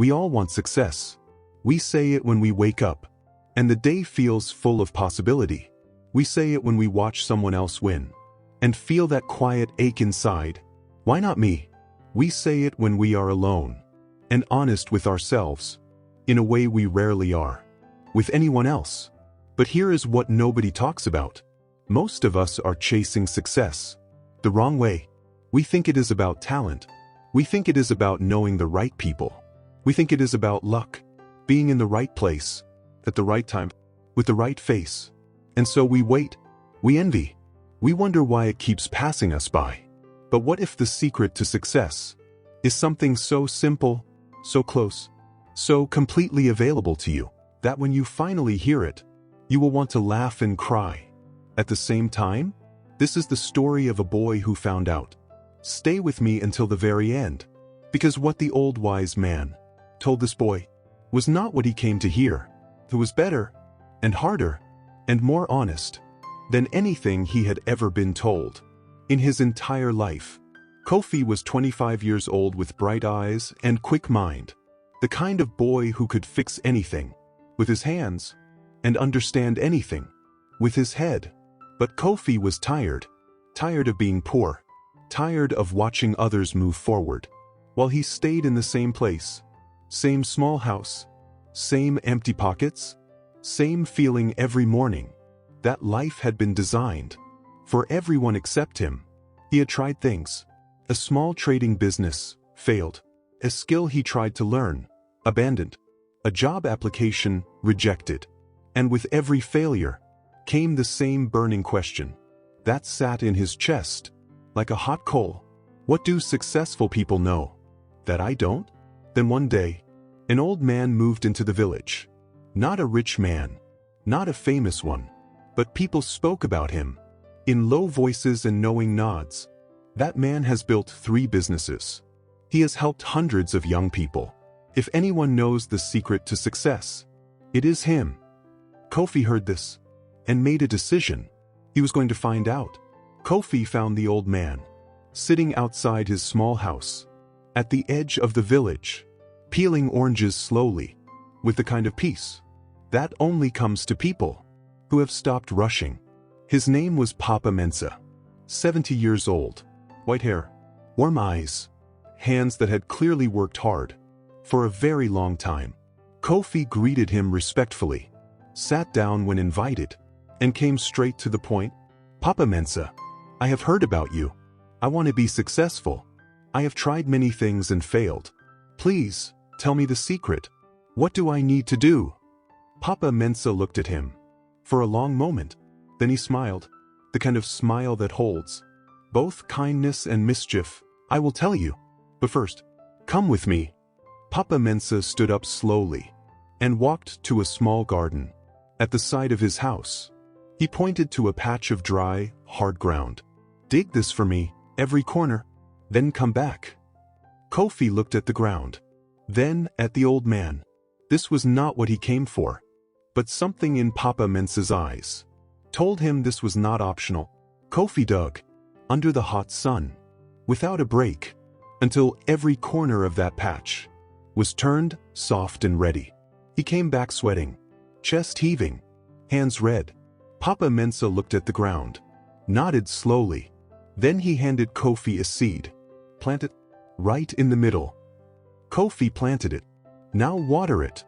We all want success. We say it when we wake up, and the day feels full of possibility. We say it when we watch someone else win, and feel that quiet ache inside. Why not me? We say it when we are alone, and honest with ourselves, in a way we rarely are with anyone else. But here is what nobody talks about. Most of us are chasing success the wrong way. We think it is about talent. We think it is about knowing the right people. We think it is about luck, being in the right place, at the right time, with the right face. And so we wait, we envy, we wonder why it keeps passing us by. But what if the secret to success is something so simple, so close, so completely available to you, that when you finally hear it, you will want to laugh and cry at the same time? This is the story of a boy who found out. Stay with me until the very end, because what the old wise man told this boy was not what he came to hear. It was better, and harder, and more honest than anything he had ever been told in his entire life. Kofi was 25 years old with bright eyes and quick mind, the kind of boy who could fix anything with his hands and understand anything with his head. But Kofi was tired of being poor, tired of watching others move forward, while he stayed in the same place, same small house, same empty pockets, same feeling every morning that life had been designed for everyone except him. He had tried things. A small trading business failed. A skill he tried to learn abandoned. A job application rejected. And with every failure came the same burning question that sat in his chest like a hot coal. What do successful people know that I don't? Then one day, an old man moved into the village. Not a rich man, not a famous one, but people spoke about him in low voices and knowing nods. That man has built 3 businesses. He has helped hundreds of young people. If anyone knows the secret to success, it is him. Kofi heard this and made a decision. He was going to find out. Kofi found the old man sitting outside his small house at the edge of the village, peeling oranges slowly with the kind of peace that only comes to people who have stopped rushing. His name was Papa Mensa, 70 years old, white hair, warm eyes, hands that had clearly worked hard for a very long time. Kofi greeted him respectfully, sat down when invited, and came straight to the point. Papa Mensa, I have heard about you. I want to be successful. I have tried many things and failed. Please, tell me the secret. What do I need to do? Papa Mensa looked at him for a long moment. Then he smiled, the kind of smile that holds both kindness and mischief. I will tell you. But first, come with me. Papa Mensa stood up slowly and walked to a small garden at the side of his house. He pointed to a patch of dry, hard ground. Dig this for me, every corner, then come back. Kofi looked at the ground, then at the old man. This was not what he came for, but something in Papa Mensa's eyes told him this was not optional. Kofi dug under the hot sun, without a break, until every corner of that patch was turned soft and ready. He came back sweating, chest heaving, hands red. Papa Mensa looked at the ground, nodded slowly. Then he handed Kofi a seed. Plant it right in the middle. Kofi planted it. Now water it.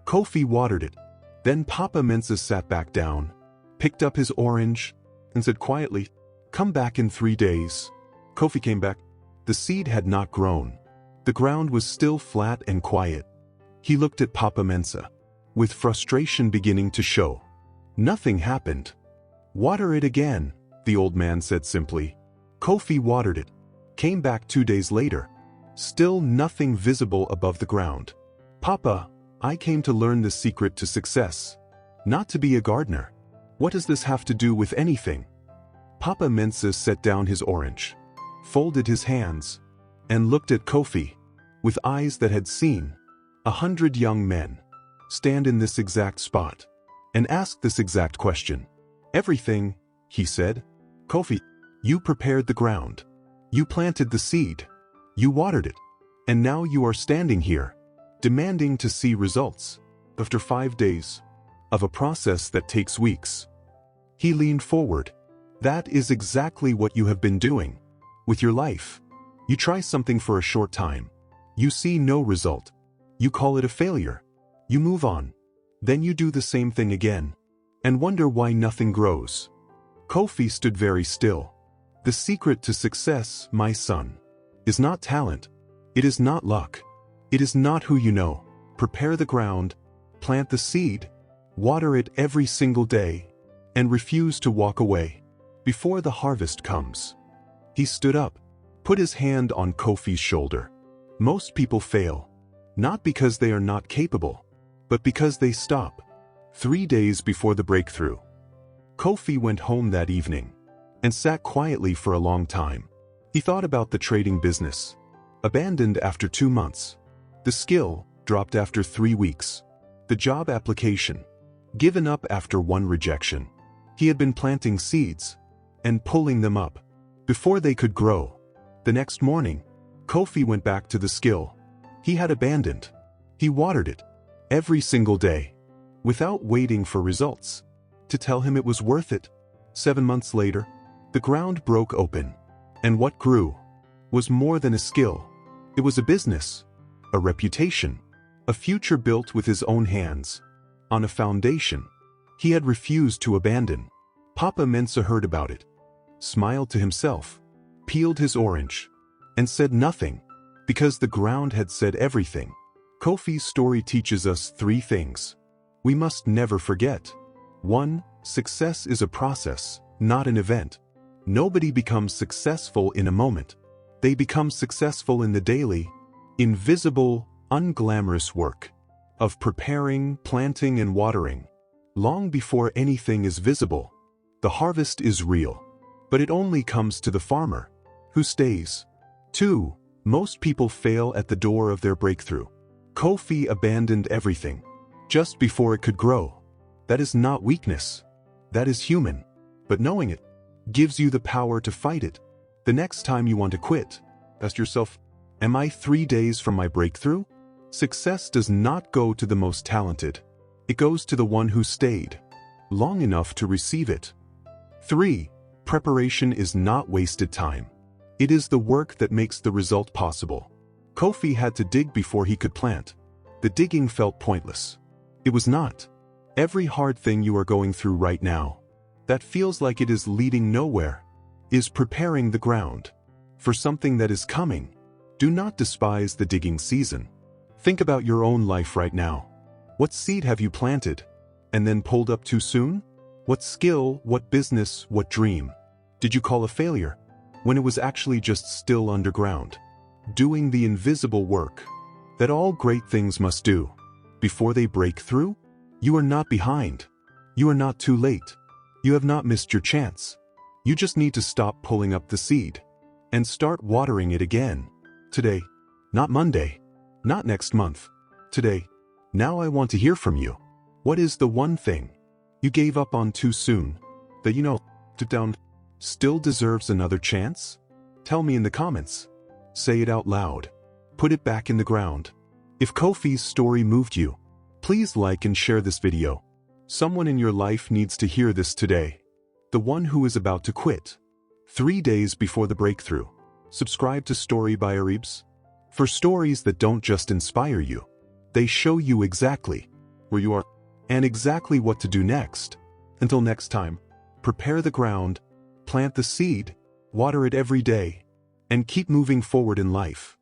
Kofi watered it. Then Papa Mensa sat back down, picked up his orange, and said quietly, "Come back in 3 days." Kofi came back. The seed had not grown. The ground was still flat and quiet. He looked at Papa Mensa, with frustration beginning to show. Nothing happened. "Water it again," the old man said simply. Kofi watered it. Came back 2 days later. Still nothing visible above the ground. "Papa, I came to learn the secret to success, not to be a gardener. What does this have to do with anything?" Papa Mensa set down his orange, folded his hands, and looked at Kofi with eyes that had seen 100 young men stand in this exact spot and ask this exact question. "Everything," he said. "Kofi, you prepared the ground. You planted the seed. You watered it. And now you are standing here, demanding to see results after 5 days of a process that takes weeks. He leaned forward. That is exactly what you have been doing with your life. You try something for a short time. You see no result. You call it a failure. You move on. Then you do the same thing again and wonder why nothing grows. Kofi stood very still. The secret to success, my son, is not talent. It is not luck. It is not who you know. Prepare the ground, plant the seed, water it every single day, and refuse to walk away before the harvest comes. He stood up, put his hand on Kofi's shoulder. Most people fail, not because they are not capable, but because they stop. 3 days before the breakthrough. Kofi went home that evening and sat quietly for a long time. He thought about the trading business, abandoned after 2 months. The skill, dropped after 3 weeks. The job application, given up after 1 rejection. He had been planting seeds and pulling them up before they could grow. The next morning, Kofi went back to the skill he had abandoned. He watered it every single day, without waiting for results to tell him it was worth it. 7 months later, the ground broke open, and what grew was more than a skill. It was a business, a reputation, a future built with his own hands, on a foundation he had refused to abandon. Papa Mensa heard about it, smiled to himself, peeled his orange, and said nothing, because the ground had said everything. Kofi's story teaches us 3 things we must never forget. 1. Success is a process, not an event. Nobody becomes successful in a moment. They become successful in the daily, invisible, unglamorous work of preparing, planting, and watering. Long before anything is visible, the harvest is real, but it only comes to the farmer who stays. 2. Most people fail at the door of their breakthrough. Kofi abandoned everything just before it could grow. That is not weakness. That is human. But knowing it gives you the power to fight it. The next time you want to quit, ask yourself, am I 3 days from my breakthrough? Success does not go to the most talented. It goes to the one who stayed long enough to receive it. 3. Preparation is not wasted time. It is the work that makes the result possible. Kofi had to dig before he could plant. The digging felt pointless. It was not. Every hard thing you are going through right now, that feels like it is leading nowhere, is preparing the ground for something that is coming. Do not despise the digging season. Think about your own life right now. What seed have you planted and then pulled up too soon? What skill, what business, what dream did you call a failure when it was actually just still underground, doing the invisible work that all great things must do before they break through? You are not behind. You are not too late. You have not missed your chance. You just need to stop pulling up the seed and start watering it again. Today, not Monday, not next month. Today. Now I want to hear from you. What is the one thing you gave up on too soon that you know deep down still deserves another chance? Tell me in the comments. Say it out loud. Put it back in the ground. If Kofi's story moved you, please like and share this video. Someone in your life needs to hear this today. The one who is about to quit. 3 days before the breakthrough. Subscribe to Story by Aribs for stories that don't just inspire you. They show you exactly where you are and exactly what to do next. Until next time, prepare the ground, plant the seed, water it every day, and keep moving forward in life.